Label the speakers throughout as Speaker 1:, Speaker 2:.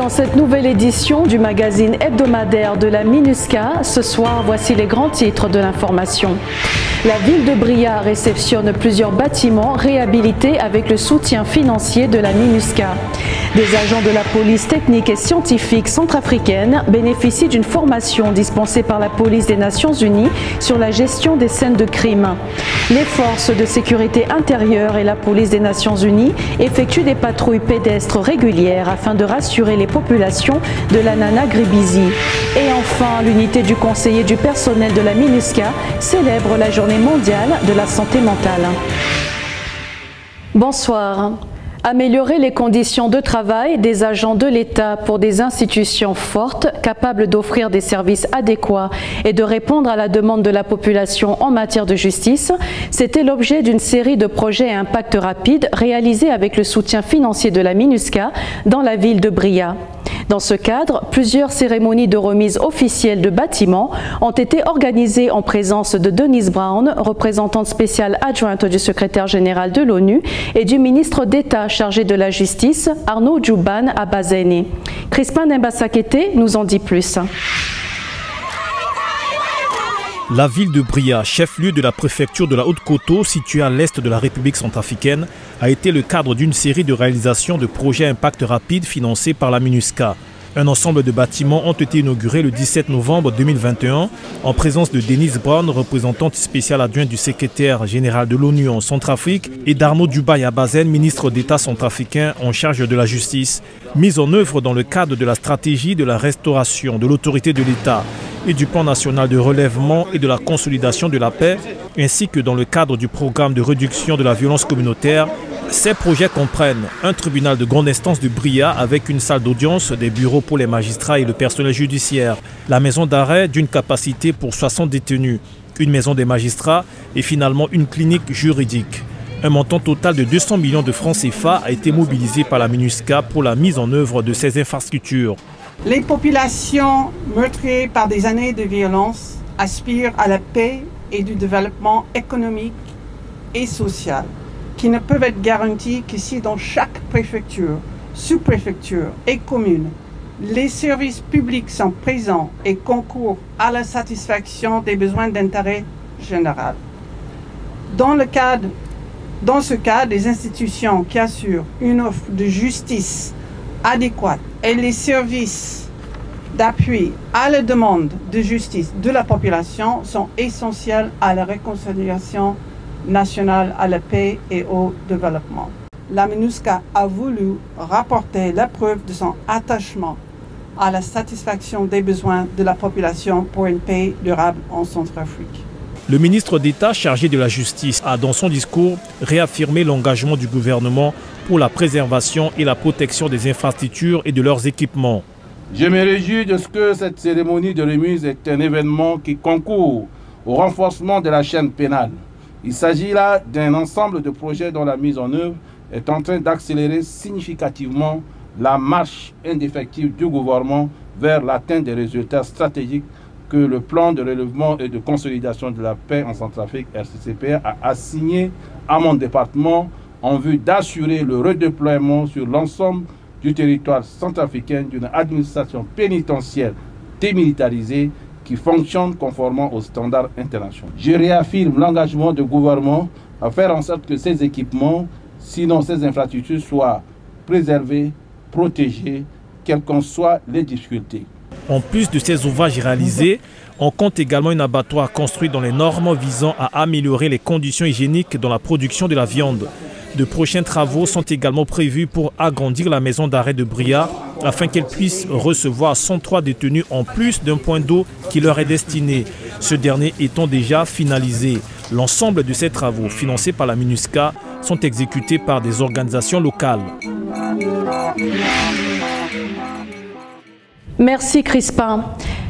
Speaker 1: Dans cette nouvelle édition du magazine hebdomadaire de la MINUSCA, ce soir, voici les grands titres de l'information. La ville de Bria réceptionne plusieurs bâtiments réhabilités avec le soutien financier de la MINUSCA. Des agents de la police technique et scientifique centrafricaine bénéficient d'une formation dispensée par la police des Nations Unies sur la gestion des scènes de crime. Les forces de sécurité intérieure et la police des Nations Unies effectuent des patrouilles pédestres régulières afin de rassurer les populations de la Nana-Gribizi. Et enfin, l'unité du conseiller du personnel de la MINUSCA célèbre la journée mondiale de la santé mentale. Bonsoir. Améliorer les conditions de travail des agents de l'État pour des institutions fortes, capables d'offrir des services adéquats et de répondre à la demande de la population en matière de justice, c'était l'objet d'une série de projets à impact rapide réalisés avec le soutien financier de la MINUSCA dans la ville de Bria. Dans ce cadre, plusieurs cérémonies de remise officielle de bâtiments ont été organisées en présence de Denise Brown, représentante spéciale adjointe du secrétaire général de l'ONU, et du ministre d'État chargé de la Justice, Arnaud Djouban Abazene. Crispin Nembasakete nous en dit plus.
Speaker 2: La ville de Bria, chef-lieu de la préfecture de la Haute-Koto, située à l'est de la République centrafricaine, a été le cadre d'une série de réalisations de projets à impact rapide financés par la MINUSCA. Un ensemble de bâtiments ont été inaugurés le 17 novembre 2021 en présence de Denise Brown, représentante spéciale adjointe du secrétaire général de l'ONU en Centrafrique, et d'Arnaud Djouban Abazene, ministre d'État centrafricain en charge de la justice. Mise en œuvre dans le cadre de la stratégie de la restauration de l'autorité de l'État et du plan national de relèvement et de la consolidation de la paix, ainsi que dans le cadre du programme de réduction de la violence communautaire. Ces projets comprennent un tribunal de grande instance de Bria avec une salle d'audience, des bureaux pour les magistrats et le personnel judiciaire, la maison d'arrêt d'une capacité pour 60 détenus, une maison des magistrats et finalement une clinique juridique. Un montant total de 200 millions de francs CFA a été mobilisé par la MINUSCA pour la mise en œuvre de ces infrastructures. Les populations meurtries par des années de violence aspirent à la paix et du développement économique et social, qui ne peuvent être garantis que si dans chaque préfecture, sous-préfecture et commune, les services publics sont présents et concourent à la satisfaction des besoins d'intérêt général. Dans ce cadre, les institutions qui assurent une offre de justice adéquate et les services d'appui à la demande de justice de la population sont essentiels à la réconciliation nationale, à la paix et au développement. La MINUSCA a voulu rapporter la preuve de son attachement à la satisfaction des besoins de la population pour une paix durable en Centrafrique. Le ministre d'État chargé de la justice a, dans son discours, réaffirmé l'engagement du gouvernement pour la préservation et la protection des infrastructures et de leurs équipements.
Speaker 3: Je me réjouis de ce que cette cérémonie de remise est un événement qui concourt au renforcement de la chaîne pénale. Il s'agit là d'un ensemble de projets dont la mise en œuvre est en train d'accélérer significativement la marche indéfectible du gouvernement vers l'atteinte des résultats stratégiques que le plan de relèvement et de consolidation de la paix en Centrafrique, RCCPA, a assigné à mon département en vue d'assurer le redéploiement sur l'ensemble du territoire centrafricain d'une administration pénitentiaire démilitarisée qui fonctionne conformément aux standards internationaux. Je réaffirme l'engagement du gouvernement à faire en sorte que ces équipements, sinon ces infrastructures, soient préservés, protégés, quelles qu'en soient les difficultés.
Speaker 2: En plus de ces ouvrages réalisés, on compte également un abattoir construit dans les normes visant à améliorer les conditions hygiéniques dans la production de la viande. De prochains travaux sont également prévus pour agrandir la maison d'arrêt de Bria afin qu'elle puisse recevoir 103 détenus en plus d'un point d'eau qui leur est destiné, ce dernier étant déjà finalisé. L'ensemble de ces travaux, financés par la MINUSCA, sont exécutés par des organisations locales.
Speaker 1: Merci Crispin.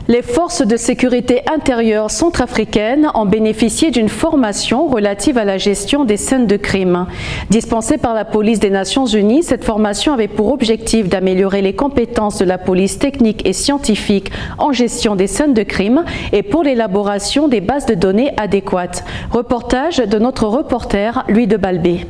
Speaker 1: Les forces de sécurité intérieure centrafricaines ont bénéficié d'une formation relative à la gestion des scènes de crime. Dispensée par la police des Nations Unies, cette formation avait pour objectif d'améliorer les compétences de la police technique et scientifique en gestion des scènes de crime et pour l'élaboration des bases de données adéquates. Reportage de notre reporter Louis de Balbé.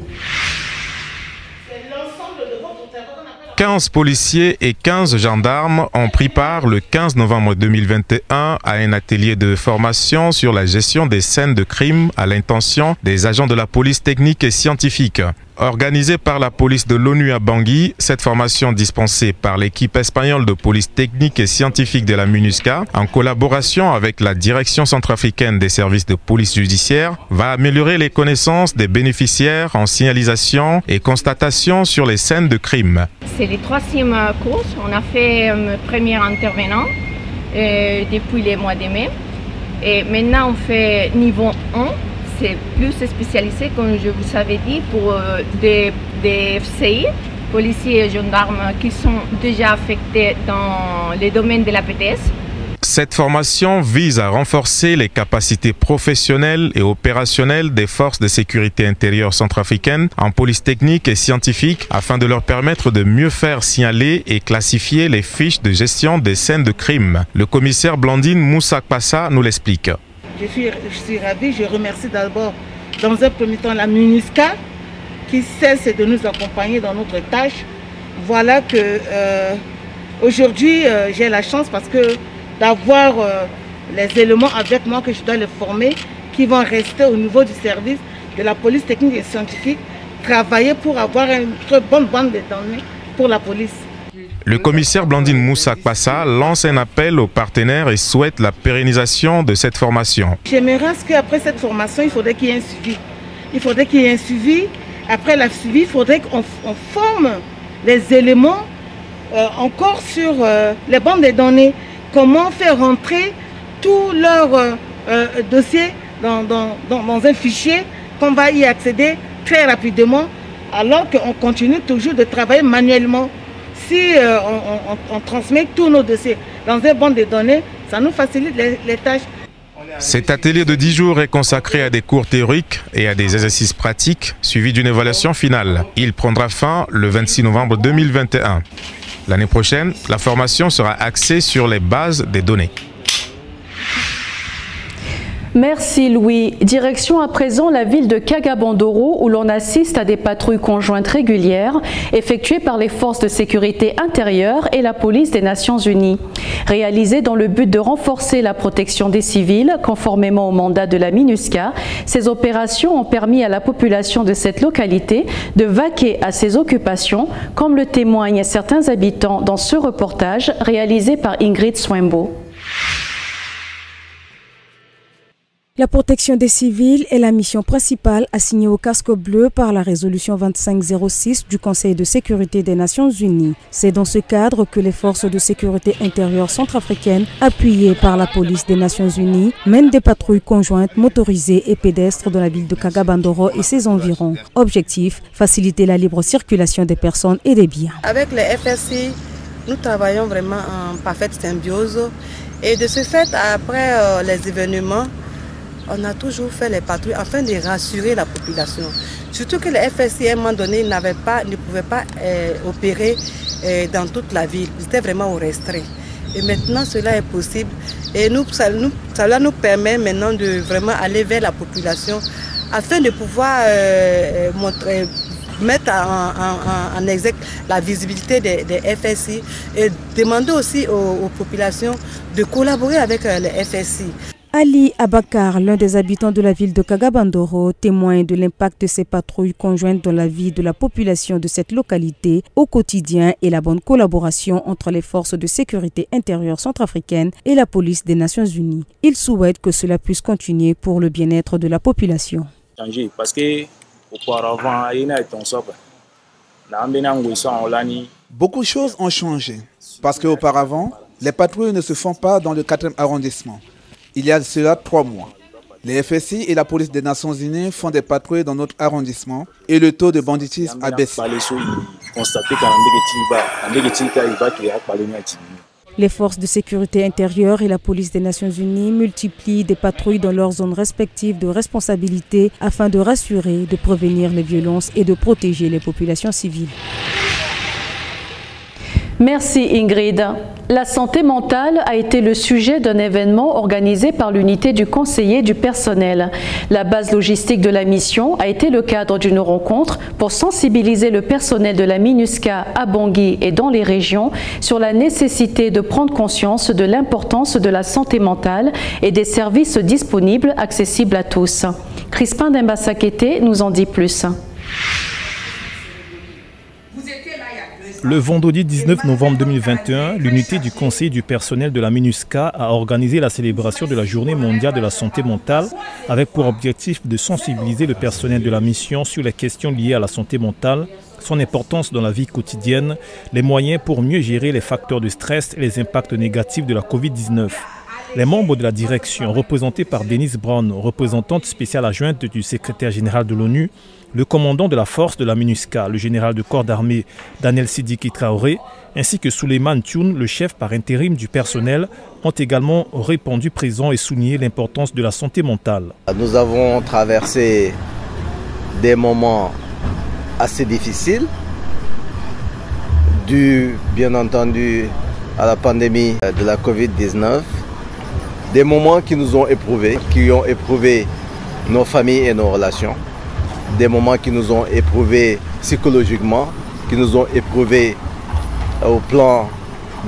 Speaker 4: 15 policiers et 15 gendarmes ont pris part le 15 novembre 2021 à un atelier de formation sur la gestion des scènes de crime à l'intention des agents de la police technique et scientifique. Organisée par la police de l'ONU à Bangui, cette formation dispensée par l'équipe espagnole de police technique et scientifique de la MINUSCA, en collaboration avec la direction centrafricaine des services de police judiciaire, va améliorer les connaissances des bénéficiaires en signalisation et constatation sur les scènes de crime.
Speaker 5: C'est le troisième cours. On a fait un premier intervenant depuis le mois de mai. Et maintenant, on fait niveau 1. C'est plus spécialisé, comme je vous avais dit, pour des FCI, policiers et gendarmes qui sont déjà affectés dans les domaines de la PTS.
Speaker 4: Cette formation vise à renforcer les capacités professionnelles et opérationnelles des forces de sécurité intérieure centrafricaines en police technique et scientifique afin de leur permettre de mieux faire signaler et classifier les fiches de gestion des scènes de crime. Le commissaire Blandine Moussa Passa nous l'explique.
Speaker 6: Je suis ravie, je remercie d'abord dans un premier temps la MINUSCA qui cesse de nous accompagner dans notre tâche. Voilà que aujourd'hui j'ai la chance parce que d'avoir les éléments avec moi que je dois les former qui vont rester au niveau du service de la police technique et scientifique, travailler pour avoir une très bonne bande de données pour la police.
Speaker 4: Le commissaire Blandine Moussa Passa lance un appel aux partenaires et souhaite la pérennisation de cette formation.
Speaker 6: J'aimerais qu'après cette formation, il faudrait qu'il y ait un suivi. Il faudrait qu'il y ait un suivi. Après la suivi, il faudrait qu'on forme les éléments encore sur les bandes de données. Comment faire rentrer tous leurs dossiers dans un fichier qu'on va y accéder très rapidement alors qu'on continue toujours de travailler manuellement. Si on transmet tous nos dossiers dans une bande de données, ça nous facilite les tâches.
Speaker 4: Cet atelier de 10 jours est consacré à des cours théoriques et à des exercices pratiques suivis d'une évaluation finale. Il prendra fin le 26 novembre 2021. L'année prochaine, la formation sera axée sur les bases des données.
Speaker 1: Merci Louis. Direction à présent la ville de Kagabandoro où l'on assiste à des patrouilles conjointes régulières effectuées par les forces de sécurité intérieure et la police des Nations Unies. Réalisées dans le but de renforcer la protection des civils conformément au mandat de la MINUSCA, ces opérations ont permis à la population de cette localité de vaquer à ses occupations comme le témoignent certains habitants dans ce reportage réalisé par Ingrid Swembo.
Speaker 7: La protection des civils est la mission principale assignée au casque bleu par la résolution 2506 du Conseil de sécurité des Nations Unies. C'est dans ce cadre que les forces de sécurité intérieure centrafricaines, appuyées par la police des Nations Unies, mènent des patrouilles conjointes motorisées et pédestres dans la ville de Kagabandoro et ses environs. Objectif, faciliter la libre circulation des personnes et des biens.
Speaker 8: Avec les FSI, nous travaillons vraiment en parfaite symbiose et de ce fait, après les événements, on a toujours fait les patrouilles afin de rassurer la population. Surtout que les FSI, à un moment donné, ne pouvaient pas opérer dans toute la ville. Ils étaient vraiment au restreint. Et maintenant, cela est possible. Et cela nous permet maintenant de vraiment aller vers la population afin de pouvoir mettre en exergue la visibilité des FSI et demander aussi aux populations de collaborer avec les FSI.
Speaker 7: Ali Abakar, l'un des habitants de la ville de Kagabandoro, témoigne de l'impact de ces patrouilles conjointes dans la vie de la population de cette localité au quotidien et la bonne collaboration entre les forces de sécurité intérieure centrafricaines et la police des Nations Unies. Il souhaite que cela puisse continuer pour le bien-être de la population.
Speaker 9: Parce que auparavant,
Speaker 10: beaucoup de choses ont changé parce qu'auparavant, les patrouilles ne se font pas dans le 4e arrondissement. Il y a cela 3 mois. Les FSI et la police des Nations Unies font des patrouilles dans notre arrondissement et le taux de banditisme a baissé.
Speaker 7: Les forces de sécurité intérieure et la police des Nations Unies multiplient des patrouilles dans leurs zones respectives de responsabilité afin de rassurer, de prévenir les violences et de protéger les populations civiles.
Speaker 1: Merci Ingrid. La santé mentale a été le sujet d'un événement organisé par l'unité du conseiller du personnel. La base logistique de la mission a été le cadre d'une rencontre pour sensibiliser le personnel de la MINUSCA à Bangui et dans les régions sur la nécessité de prendre conscience de l'importance de la santé mentale et des services disponibles accessibles à tous. Crispin Demba-Sakete nous en dit plus.
Speaker 2: Le vendredi 19 novembre 2021, l'unité du conseil du personnel de la MINUSCA a organisé la célébration de la Journée mondiale de la santé mentale avec pour objectif de sensibiliser le personnel de la mission sur les questions liées à la santé mentale, son importance dans la vie quotidienne, les moyens pour mieux gérer les facteurs de stress et les impacts négatifs de la Covid-19. Les membres de la direction, représentés par Denise Brown, représentante spéciale adjointe du secrétaire général de l'ONU, le commandant de la force de la MINUSCA, le général de corps d'armée Daniel Sidiki Traoré, ainsi que Souleymane Thioune, le chef par intérim du personnel, ont également répondu présent et souligné l'importance de la santé mentale.
Speaker 11: Nous avons traversé des moments assez difficiles, dus bien entendu à la pandémie de la Covid-19, des moments qui nous ont éprouvés, qui ont éprouvé nos familles et nos relations, des moments qui nous ont éprouvés psychologiquement, qui nous ont éprouvés au plan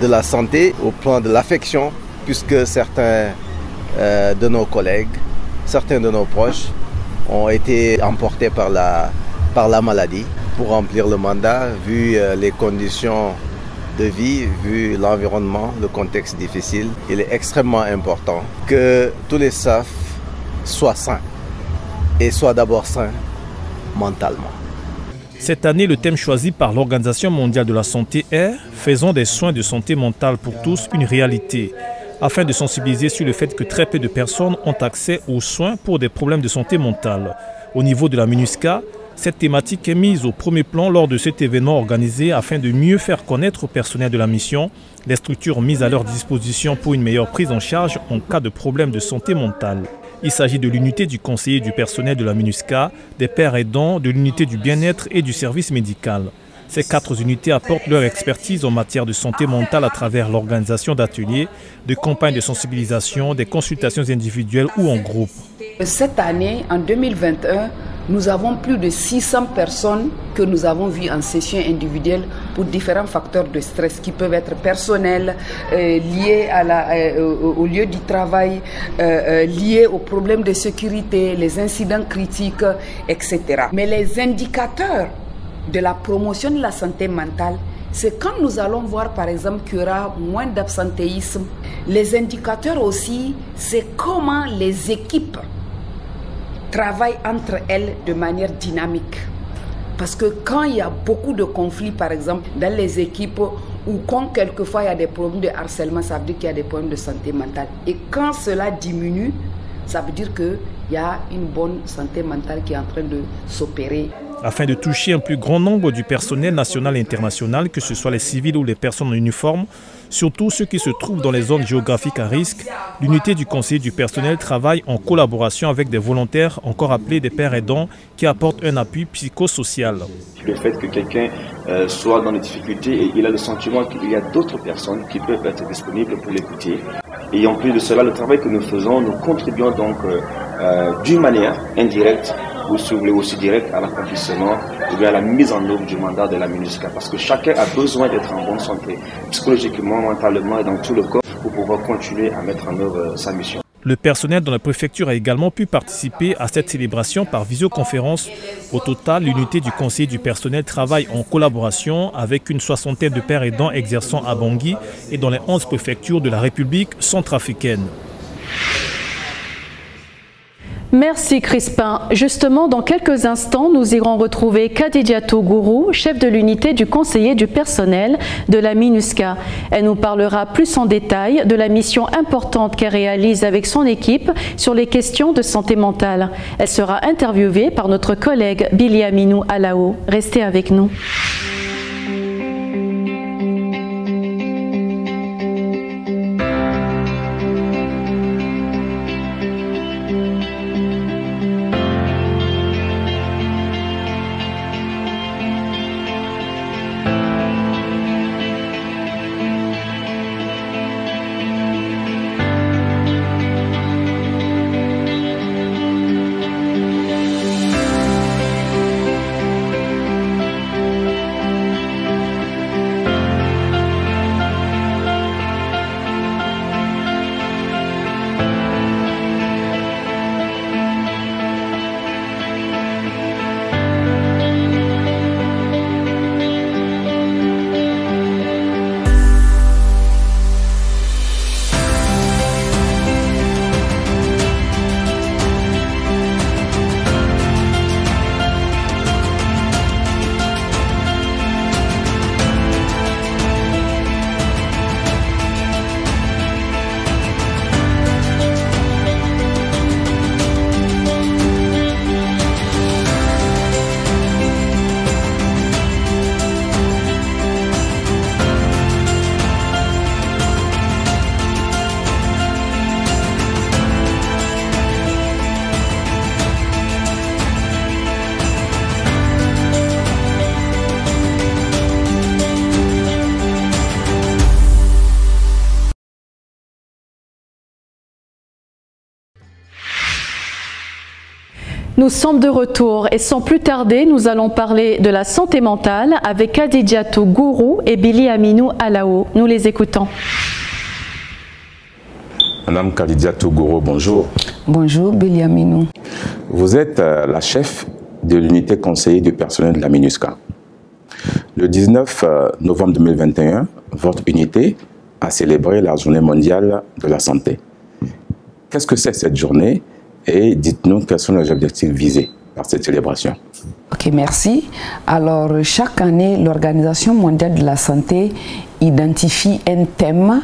Speaker 11: de la santé, au plan de l'affection, puisque certains de nos collègues, certains de nos proches ont été emportés par la maladie. Pour remplir le mandat, vu les conditions de vie, vu l'environnement, le contexte difficile, il est extrêmement important que tous les staffs soient sains et soient d'abord sains mentalement.
Speaker 2: Cette année, le thème choisi par l'Organisation mondiale de la santé est « Faisons des soins de santé mentale pour tous une réalité » afin de sensibiliser sur le fait que très peu de personnes ont accès aux soins pour des problèmes de santé mentale. Au niveau de la MINUSCA, cette thématique est mise au premier plan lors de cet événement organisé afin de mieux faire connaître au personnel de la mission les structures mises à leur disposition pour une meilleure prise en charge en cas de problème de santé mentale. Il s'agit de l'unité du conseiller du personnel de la MINUSCA, des pères aidants, de l'unité du bien-être et du service médical. Ces 4 unités apportent leur expertise en matière de santé mentale à travers l'organisation d'ateliers, de campagnes de sensibilisation, des consultations individuelles ou en groupe.
Speaker 12: Cette année, en 2021, nous avons plus de 600 personnes que nous avons vues en session individuelle pour différents facteurs de stress qui peuvent être personnels, liés au lieu du travail, liés aux problèmes de sécurité, les incidents critiques, etc. Mais les indicateurs de la promotion de la santé mentale, c'est quand nous allons voir par exemple qu'il y aura moins d'absentéisme. Les indicateurs aussi, c'est comment les équipes travaillent entre elles de manière dynamique. Parce que quand il y a beaucoup de conflits, par exemple, dans les équipes, ou quand quelquefois il y a des problèmes de harcèlement, ça veut dire qu'il y a des problèmes de santé mentale. Et quand cela diminue, ça veut dire qu'il y a une bonne santé mentale qui est en train de s'opérer.
Speaker 2: Afin de toucher un plus grand nombre du personnel national et international, que ce soit les civils ou les personnes en uniforme, surtout ceux qui se trouvent dans les zones géographiques à risque, l'unité du conseiller du personnel travaille en collaboration avec des volontaires, encore appelés des pères aidants, qui apportent un appui psychosocial.
Speaker 13: Le fait que quelqu'un soit dans des difficultés et il a le sentiment qu'il y a d'autres personnes qui peuvent être disponibles pour l'écouter. Et en plus de cela, le travail que nous faisons, nous contribuons donc d'une manière indirecte ou si vous voulez aussi direct à l'accomplissement ou bien à la mise en œuvre du mandat de la MINUSCA, parce que chacun a besoin d'être en bonne santé, psychologiquement, mentalement et dans tout le corps pour pouvoir continuer à mettre en œuvre sa mission.
Speaker 2: Le personnel de la préfecture a également pu participer à cette célébration par visioconférence. Au total, l'unité du conseiller du personnel travaille en collaboration avec une 60aine de pères aidants exerçant à Bangui et dans les 11 préfectures de la République centrafricaine.
Speaker 1: Merci Crispin. Justement, dans quelques instants, nous irons retrouver Khadijatou Gourou, chef de l'unité du conseiller du personnel de la MINUSCA. Elle nous parlera plus en détail de la mission importante qu'elle réalise avec son équipe sur les questions de santé mentale. Elle sera interviewée par notre collègue Billy Aminou Alao. Restez avec nous. Nous sommes de retour et sans plus tarder, nous allons parler de la santé mentale avec Khadijatou Gourou et Billy Aminou Alao. Nous les écoutons.
Speaker 14: Madame Khadijatou Gourou, bonjour.
Speaker 12: Bonjour Billy Aminou.
Speaker 14: Vous êtes la chef de l'unité conseiller du personnel de la MINUSCA. Le 19 novembre 2021, votre unité a célébré la journée mondiale de la santé. Qu'est-ce que c'est cette journée? Et dites-nous quels sont les objectifs visés par cette célébration.
Speaker 12: Ok, merci. Alors, chaque année, l'Organisation mondiale de la santé identifie un thème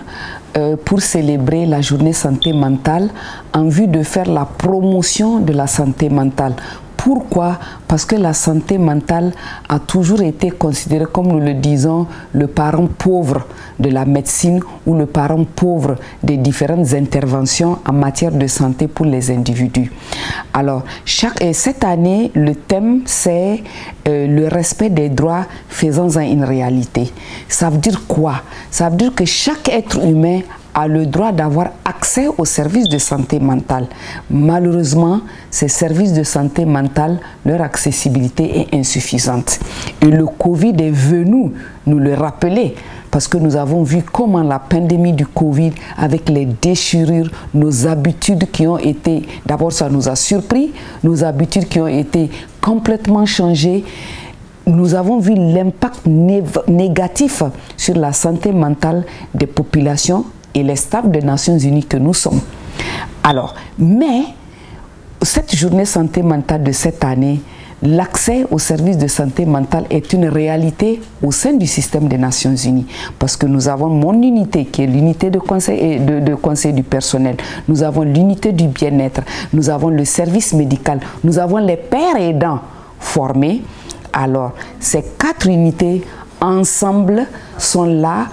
Speaker 12: pour célébrer la journée santé mentale en vue de faire la promotion de la santé mentale. Pourquoi? Parce que la santé mentale a toujours été considérée, comme nous le disons, le parent pauvre de la médecine ou le parent pauvre des différentes interventions en matière de santé pour les individus. Alors, cette année, le thème, c'est le respect des droits faisant-en une réalité. Ça veut dire quoi? Ça veut dire que chaque être humain a le droit d'avoir accès aux services de santé mentale. Malheureusement, ces services de santé mentale, leur accessibilité est insuffisante. Et le Covid est venu nous le rappeler, parce que nous avons vu comment la pandémie du Covid, avec les déchirures, nos habitudes qui ont été, d'abord ça nous a surpris, nos habitudes qui ont été complètement changées. Nous avons vu l'impact négatif sur la santé mentale des populations et les staffs des Nations Unies que nous sommes. Alors, mais cette journée santé mentale de cette année, l'accès aux services de santé mentale est une réalité au sein du système des Nations Unies. Parce que nous avons mon unité, qui est l'unité de conseil du personnel. Nous avons l'unité du bien-être. Nous avons le service médical. Nous avons les pères aidants formés. Alors, ces 4 unités ensemble sont là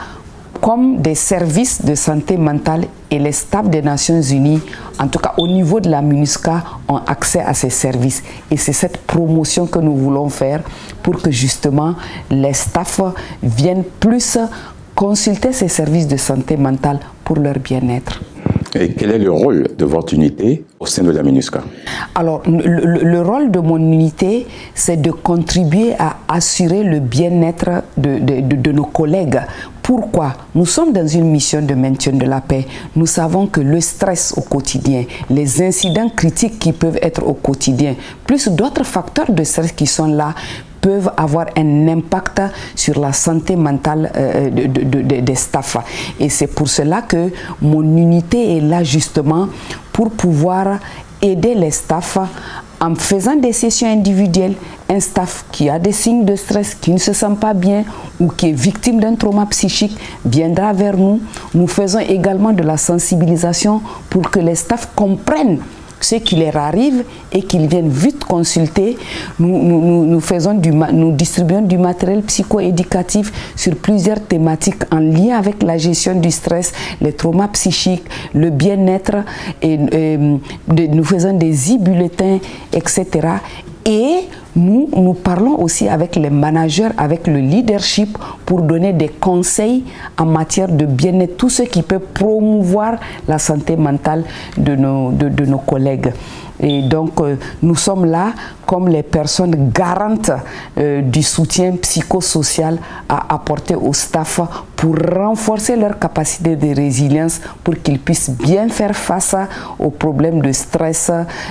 Speaker 12: comme des services de santé mentale et les staffs des Nations Unies, en tout cas au niveau de la MINUSCA, ont accès à ces services. Et c'est cette promotion que nous voulons faire pour que justement les staffs viennent plus consulter ces services de santé mentale pour leur bien-être.
Speaker 14: Et quel est le rôle de votre unité au sein de la MINUSCA?
Speaker 12: Alors, le rôle de mon unité, c'est de contribuer à assurer le bien-être de nos collègues. Pourquoi? Nous sommes dans une mission de maintien de la paix. Nous savons que le stress au quotidien, les incidents critiques qui peuvent être au quotidien, plus d'autres facteurs de stress qui sont là, peuvent avoir un impact sur la santé mentale des staffs. Et c'est pour cela que mon unité est là justement pour pouvoir aider les staffs en faisant des sessions individuelles. Un staff qui a des signes de stress, qui ne se sent pas bien ou qui est victime d'un trauma psychique viendra vers nous. Nous faisons également de la sensibilisation pour que les staffs comprennent ce qui leur arrive et qu'ils viennent vite consulter. Nous distribuons du matériel psycho-éducatif sur plusieurs thématiques en lien avec la gestion du stress, les traumas psychiques, le bien-être, et nous faisons des e-bulletins, etc. Et nous parlons aussi avec les managers, avec le leadership pour donner des conseils en matière de bien-être, tout ce qui peut promouvoir la santé mentale de nos collègues. Et donc, nous sommes là comme les personnes garantes du soutien psychosocial à apporter au staff pour renforcer leur capacité de résilience pour qu'ils puissent bien faire face aux problèmes de stress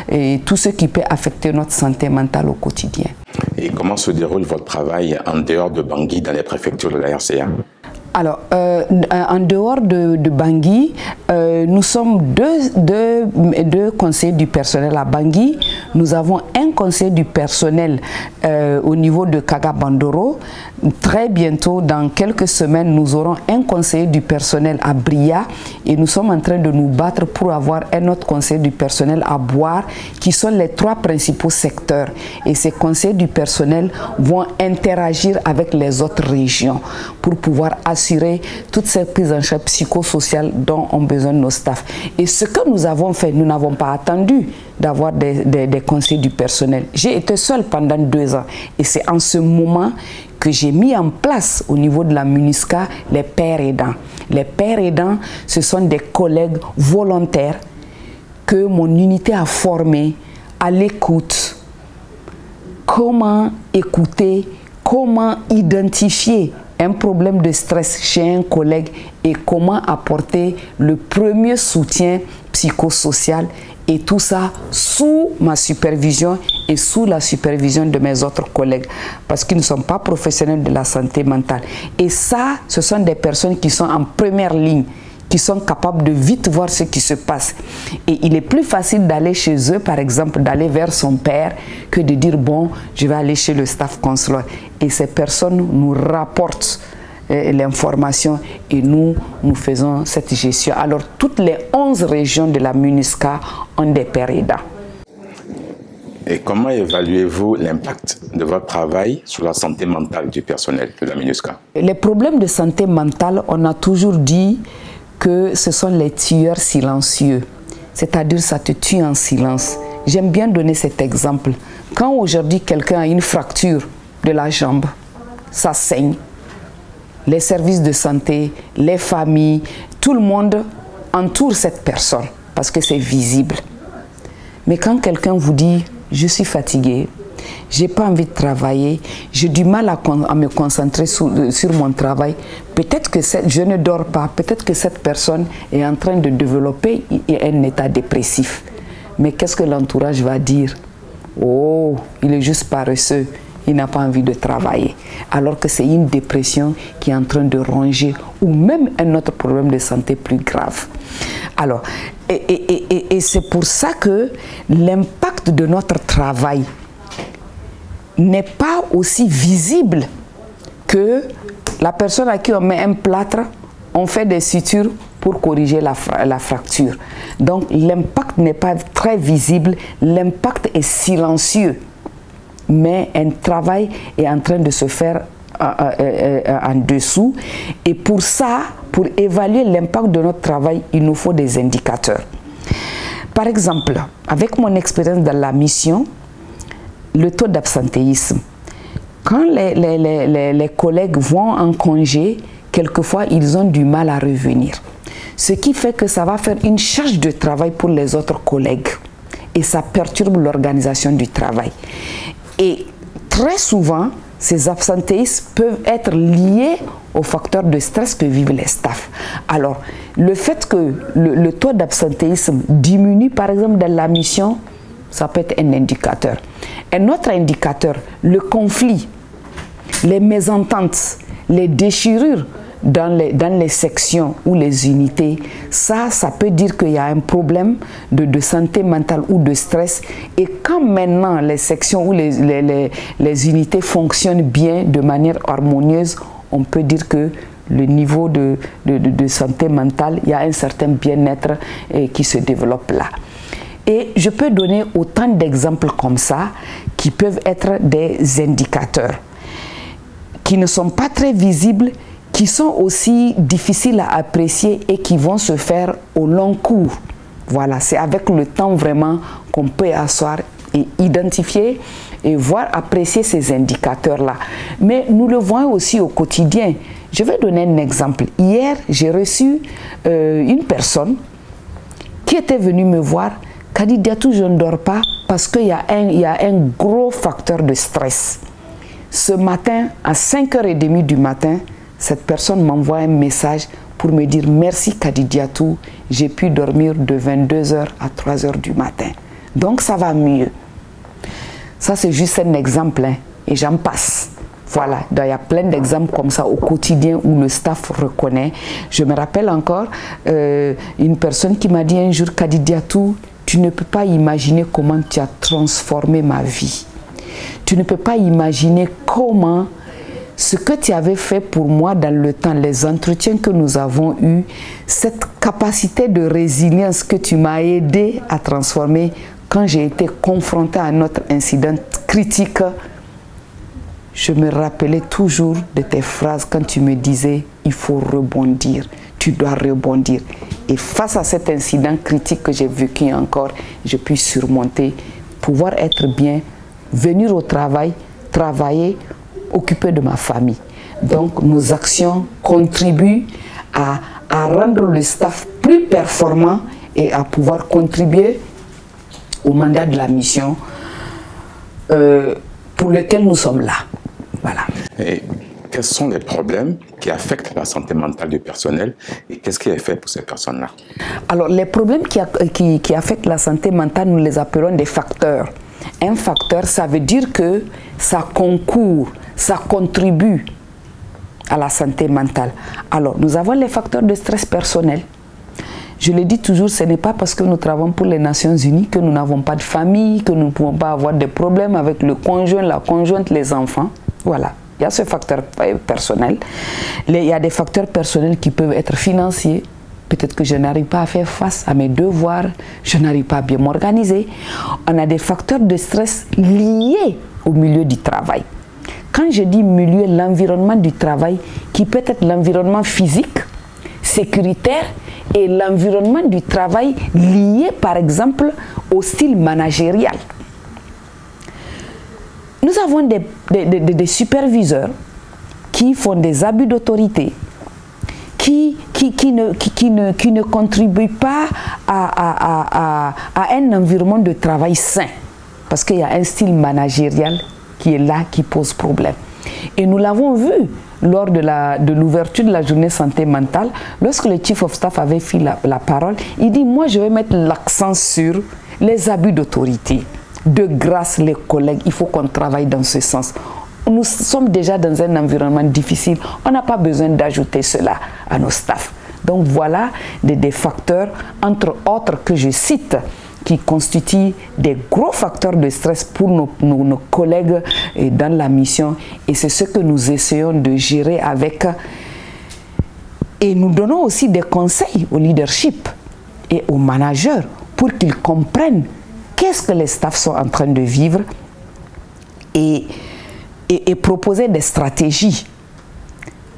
Speaker 12: et tout ce qui peut affecter notre santé mentale au quotidien.
Speaker 14: Et comment se déroule votre travail en dehors de Bangui dans les préfectures de la RCA?
Speaker 12: Alors, en dehors de Bangui, nous sommes deux conseillers du personnel à Bangui. Nous avons un conseiller du personnel au niveau de Kagabandoro. Très bientôt, dans quelques semaines, nous aurons un conseiller du personnel à Bria et nous sommes en train de nous battre pour avoir un autre conseiller du personnel à Boire, qui sont les 3 principaux secteurs. Et ces conseillers du personnel vont interagir avec les autres régions pour pouvoir assurer toutes ces prises en charge psychosociales dont ont besoin nos staffs. Et ce que nous avons fait, nous n'avons pas attendu d'avoir des conseillers du personnel. J'ai été seule pendant 2 ans et c'est en ce moment que j'ai mis en place au niveau de la MINUSCA les pères aidants. Les pères aidants, ce sont des collègues volontaires que mon unité a formés à l'écoute, comment écouter, comment identifier un problème de stress chez un collègue et comment apporter le premier soutien psychosocial, et tout ça sous ma supervision et sous la supervision de mes autres collègues, parce qu'ils ne sont pas professionnels de la santé mentale. Et ça, ce sont des personnes qui sont en première ligne, qui sont capables de vite voir ce qui se passe. Et il est plus facile d'aller chez eux, par exemple, d'aller vers son père, que de dire, bon, je vais aller chez le staff consulaire. Et ces personnes nous rapportent l'information et nous faisons cette gestion. Alors, toutes les 11 régions de la MINUSCA ont des PERIDA.
Speaker 14: Et comment évaluez-vous l'impact de votre travail sur la santé mentale du personnel de la MINUSCA?
Speaker 12: Les problèmes de santé mentale, on a toujours dit que ce sont les tueurs silencieux. C'est-à-dire ça te tue en silence. J'aime bien donner cet exemple. Quand aujourd'hui quelqu'un a une fracture de la jambe, ça saigne. Les services de santé, les familles, tout le monde entoure cette personne parce que c'est visible. Mais quand quelqu'un vous dit « je suis fatigué, j'ai pas envie de travailler, j'ai du mal à me concentrer sur mon travail », peut-être que je ne dors pas, peut-être que cette personne est en train de développer un état dépressif. Mais qu'est-ce que l'entourage va dire? Oh, il est juste paresseux. Il n'a pas envie de travailler, alors que c'est une dépression qui est en train de ronger, ou même un autre problème de santé plus grave. Alors, et c'est pour ça que l'impact de notre travail n'est pas aussi visible que la personne à qui on met un plâtre, on fait des sutures pour corriger la fracture. Donc l'impact n'est pas très visible, l'impact est silencieux. Mais un travail est en train de se faire en dessous. Et pour ça, pour évaluer l'impact de notre travail, il nous faut des indicateurs. Par exemple, avec mon expérience dans la mission, le taux d'absentéisme. Quand les collègues vont en congé, quelquefois ils ont du mal à revenir. Ce qui fait que ça va faire une charge de travail pour les autres collègues. Et ça perturbe l'organisation du travail. Et très souvent, ces absentéismes peuvent être liés aux facteurs de stress que vivent les staffs. Alors, le fait que le taux d'absentéisme diminue, par exemple, dans la mission, ça peut être un indicateur. Un autre indicateur, le conflit, les mésententes, les déchirures dans les sections ou les unités, ça peut dire qu'il y a un problème de santé mentale ou de stress. Et quand maintenant les sections ou les unités fonctionnent bien, de manière harmonieuse, on peut dire que le niveau de santé mentale, il y a un certain bien-être qui se développe là. Et je peux donner autant d'exemples comme ça qui peuvent être des indicateurs qui ne sont pas très visibles, qui sont aussi difficiles à apprécier et qui vont se faire au long cours. Voilà, c'est avec le temps vraiment qu'on peut asseoir et identifier et voir, apprécier ces indicateurs-là. Mais nous le voyons aussi au quotidien. Je vais donner un exemple. Hier, j'ai reçu une personne qui était venue me voir, qui a dit « Diatou, je ne dors pas parce qu'il y a un gros facteur de stress ». Ce matin, à 5h30 du matin, cette personne m'envoie un message pour me dire « Merci Kadi Diatou, j'ai pu dormir de 22h à 3h du matin. » Donc ça va mieux. Ça c'est juste un exemple, hein, et j'en passe. Voilà, il y a plein d'exemples comme ça au quotidien où le staff reconnaît. Je me rappelle encore une personne qui m'a dit un jour « Kadi Diatou, tu ne peux pas imaginer comment tu as transformé ma vie. Tu ne peux pas imaginer comment ce que tu avais fait pour moi dans le temps, les entretiens que nous avons eus, cette capacité de résilience que tu m'as aidé à transformer quand j'ai été confrontée à notre incident critique. Je me rappelais toujours de tes phrases quand tu me disais « il faut rebondir, tu dois rebondir ». Et face à cet incident critique que j'ai vécu encore, je puis surmonter, pouvoir être bien, venir au travail, travailler, occuper de ma famille. Donc nos actions contribuent à rendre le staff plus performant et à pouvoir contribuer au mandat de la mission. pour lequel nous sommes là. Voilà.
Speaker 14: Et quels sont les problèmes qui affectent la santé mentale du personnel et qu'est-ce qui est fait pour ces personnes-là?
Speaker 12: Alors, les problèmes qui affectent la santé mentale, nous les appelons des facteurs. Un facteur, ça veut dire que ça concourt, ça contribue à la santé mentale. Alors, nous avons les facteurs de stress personnel. Je le dis toujours, ce n'est pas parce que nous travaillons pour les Nations Unies que nous n'avons pas de famille, que nous ne pouvons pas avoir des problèmes avec le conjoint, la conjointe, les enfants. Voilà. Il y a ce facteur personnel. Il y a des facteurs personnels qui peuvent être financiers. Peut-être que je n'arrive pas à faire face à mes devoirs, je n'arrive pas à bien m'organiser. On a des facteurs de stress liés au milieu du travail. Quand je dis milieu, l'environnement du travail, qui peut être l'environnement physique, sécuritaire, et l'environnement du travail lié, par exemple, au style managérial. Nous avons des superviseurs qui font des abus d'autorité, qui ne contribuent pas à un environnement de travail sain, parce qu'il y a un style managérial qui est là, qui pose problème. Et nous l'avons vu lors de l'ouverture de la journée santé mentale, lorsque le Chief of Staff avait pris la parole, il dit, moi je vais mettre l'accent sur les abus d'autorité. De grâce, les collègues, il faut qu'on travaille dans ce sens. Nous sommes déjà dans un environnement difficile, on n'a pas besoin d'ajouter cela à nos staffs. Donc voilà des facteurs, entre autres que je cite, qui constituent des gros facteurs de stress pour nos collègues dans la mission. Et c'est ce que nous essayons de gérer avec. Et nous donnons aussi des conseils au leadership et aux managers pour qu'ils comprennent qu'est-ce que les staffs sont en train de vivre et proposer des stratégies.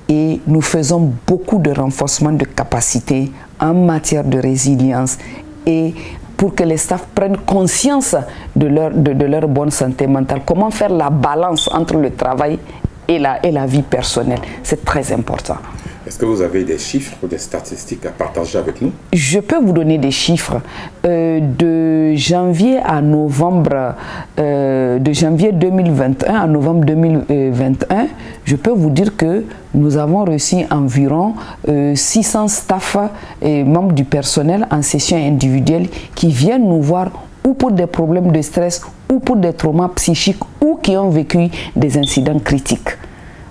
Speaker 12: Et nous faisons beaucoup de renforcement de capacités en matière de résilience et pour que les staffs prennent conscience de leur bonne santé mentale. Comment faire la balance entre le travail et la vie personnelle. C'est très important.
Speaker 14: Est-ce que vous avez des chiffres ou des statistiques à partager avec nous?
Speaker 12: Je peux vous donner des chiffres. De janvier à novembre, de janvier 2021 à novembre 2021, je peux vous dire que nous avons reçu environ 600 staffs et membres du personnel en session individuelle qui viennent nous voir ou pour des problèmes de stress ou pour des traumas psychiques ou qui ont vécu des incidents critiques.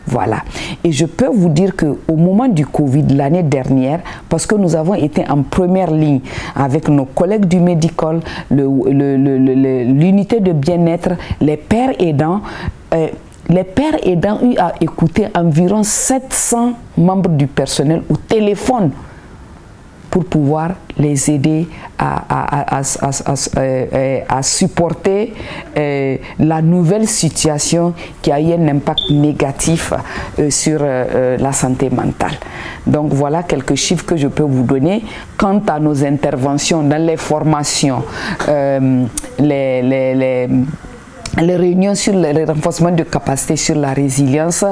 Speaker 12: Voilà. Et je peux vous dire qu'au moment du Covid, l'année dernière, parce que nous avons été en première ligne avec nos collègues du Medical, l'unité de bien-être, les pères aidants, ont eu à écouter environ 700 membres du personnel au téléphone pour pouvoir les aider à supporter la nouvelle situation qui a eu un impact négatif sur la santé mentale. Donc voilà quelques chiffres que je peux vous donner. Quant à nos interventions dans les formations, les réunions sur le renforcement de capacité sur la résilience,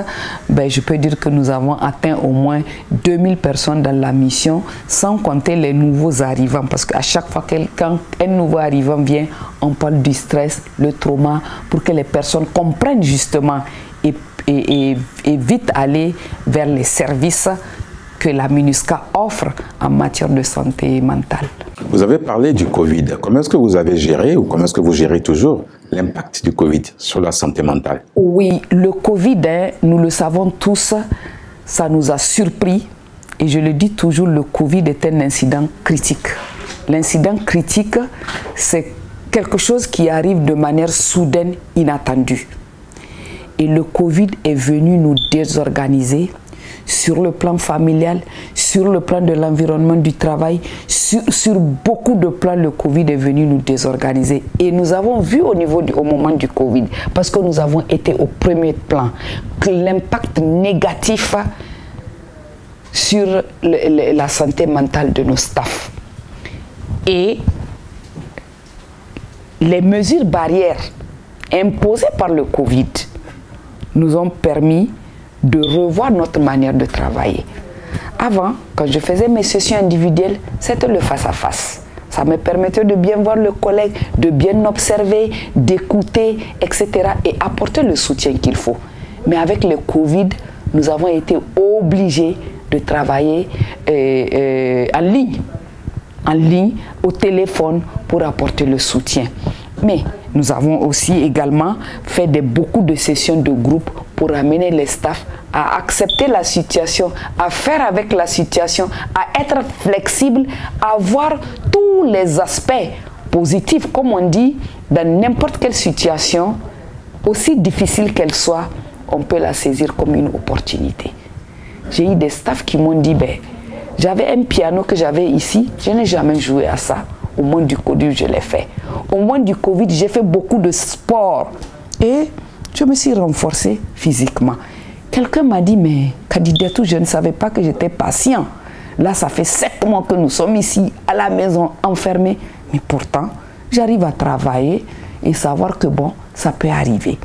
Speaker 12: je peux dire que nous avons atteint au moins 2000 personnes dans la mission, sans compter les nouveaux arrivants. Parce qu'à chaque fois quand un nouveau arrivant vient, on parle du stress, le trauma, pour que les personnes comprennent justement et vite aller vers les services que la MINUSCA offre en matière de santé mentale.
Speaker 14: Vous avez parlé du Covid. Comment est-ce que vous avez géré ou comment est-ce que vous gérez toujours l'impact du Covid sur la santé mentale?
Speaker 12: Oui, le Covid, nous le savons tous, ça nous a surpris. Et je le dis toujours, le Covid est un incident critique. L'incident critique, c'est quelque chose qui arrive de manière soudaine, inattendue. Et le Covid est venu nous désorganiser sur le plan familial, sur le plan de l'environnement du travail, sur beaucoup de plans, le Covid est venu nous désorganiser. Et nous avons vu au moment du Covid, parce que nous avons été au premier plan, que l'impact négatif sur la santé mentale de nos staffs. Et les mesures barrières imposées par le Covid nous ont permis de revoir notre manière de travailler. Avant, quand je faisais mes sessions individuelles, c'était le face-à-face. Ça me permettait de bien voir le collègue, de bien observer, d'écouter, etc. et apporter le soutien qu'il faut. Mais avec le Covid, nous avons été obligés de travailler en ligne, au téléphone, pour apporter le soutien. Mais nous avons aussi également fait beaucoup de sessions de groupe pour amener les staffs à accepter la situation, à faire avec la situation, à être flexible, à voir tous les aspects positifs. Comme on dit, dans n'importe quelle situation, aussi difficile qu'elle soit, on peut la saisir comme une opportunité. J'ai eu des staffs qui m'ont dit, j'avais un piano que j'avais ici, je n'ai jamais joué à ça. Au moins du Covid, je l'ai fait. Au moins du Covid, j'ai fait beaucoup de sport et je me suis renforcée physiquement. Quelqu'un m'a dit, mais Kadidiatou, je ne savais pas que j'étais patient. Là, ça fait 7 mois que nous sommes ici, à la maison, enfermés. Mais pourtant, j'arrive à travailler et savoir que bon, ça peut arriver.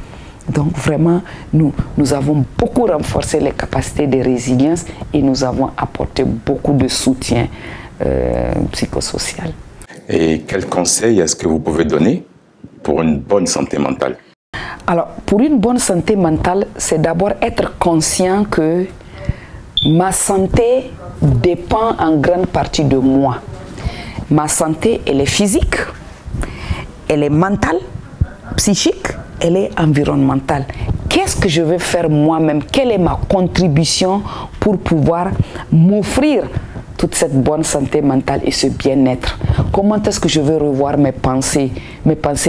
Speaker 12: Donc vraiment, nous avons beaucoup renforcé les capacités de résilience et nous avons apporté beaucoup de soutien psychosocial.
Speaker 14: Et quel conseil est-ce que vous pouvez donner pour une bonne santé mentale?
Speaker 12: Alors, pour une bonne santé mentale, c'est d'abord être conscient que ma santé dépend en grande partie de moi. Ma santé, elle est physique, elle est mentale, psychique, elle est environnementale. Qu'est-ce que je vais faire moi-même? Quelle est ma contribution pour pouvoir m'offrir toute cette bonne santé mentale et ce bien-être? Comment est-ce que je vais revoir mes pensées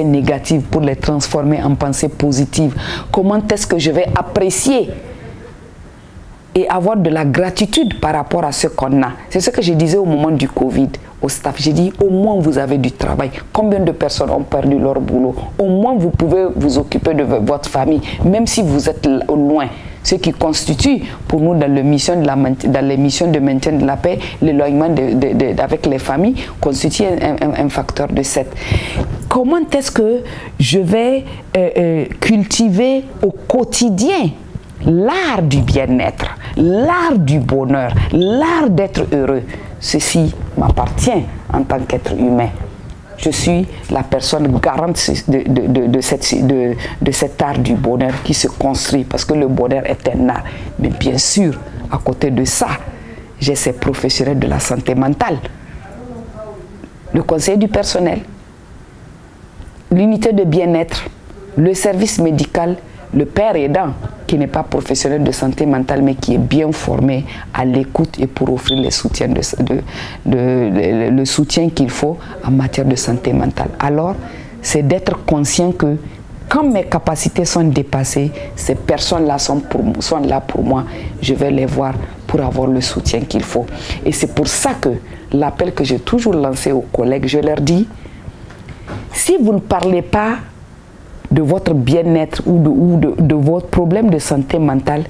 Speaker 12: négatives pour les transformer en pensées positives? Comment est-ce que je vais apprécier et avoir de la gratitude par rapport à ce qu'on a? C'est ce que je disais au moment du Covid au staff. J'ai dit, au moins vous avez du travail. Combien de personnes ont perdu leur boulot? Au moins vous pouvez vous occuper de votre famille, même si vous êtes loin. Ce qui constitue pour nous dans les missions de maintien de la paix, l'éloignement avec les familles constitue un facteur de 7. Comment est-ce que je vais cultiver au quotidien l'art du bien-être, l'art du bonheur, l'art d'être heureux? Ceci m'appartient en tant qu'être humain. Je suis la personne garante de cet art du bonheur qui se construit, parce que le bonheur est un art. Mais bien sûr, à côté de ça, j'ai ces professionnels de la santé mentale, le conseil du personnel, l'unité de bien-être, le service médical, le père aidant, qui n'est pas professionnel de santé mentale, mais qui est bien formé à l'écoute et pour offrir le soutien qu'il faut en matière de santé mentale. Alors, c'est d'être conscient que quand mes capacités sont dépassées, ces personnes-là sont là pour moi. Je vais les voir pour avoir le soutien qu'il faut. Et c'est pour ça que l'appel que j'ai toujours lancé aux collègues, je leur dis, si vous ne parlez pas de votre bien-être ou de votre problème de santé mentale,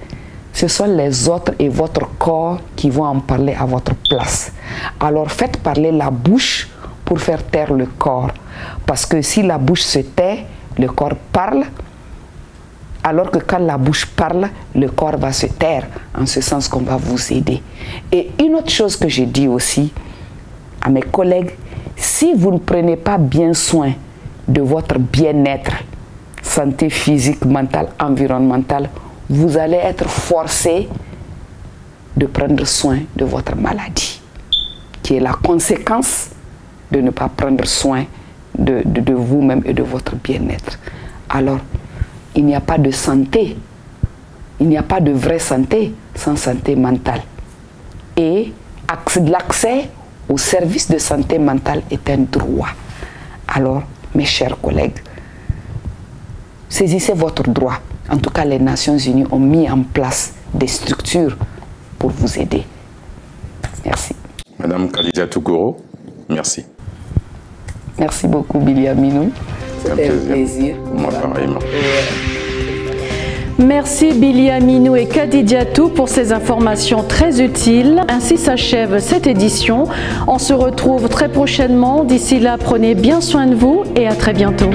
Speaker 12: ce sont les autres et votre corps qui vont en parler à votre place. Alors faites parler la bouche pour faire taire le corps. Parce que si la bouche se tait, le corps parle. Alors que quand la bouche parle, le corps va se taire. En ce sens qu'on va vous aider. Et une autre chose que je dis aussi à mes collègues, si vous ne prenez pas bien soin de votre bien-être, santé physique, mentale, environnementale, vous allez être forcé de prendre soin de votre maladie, qui est la conséquence de ne pas prendre soin de vous-même et de votre bien-être. Alors, il n'y a pas de santé, il n'y a pas de vraie santé sans santé mentale. Et l'accès aux services de santé mentale est un droit. Alors, mes chers collègues, saisissez votre droit. En tout cas, les Nations Unies ont mis en place des structures pour vous aider. Merci.
Speaker 14: Madame Kadidiatou Goro, merci.
Speaker 12: Merci beaucoup, Billy Aminou. C'était un plaisir.
Speaker 14: Moi, pareillement.
Speaker 1: Merci Billy Aminou et Kadidiatou pour ces informations très utiles. Ainsi s'achève cette édition. On se retrouve très prochainement. D'ici là, prenez bien soin de vous et à très bientôt.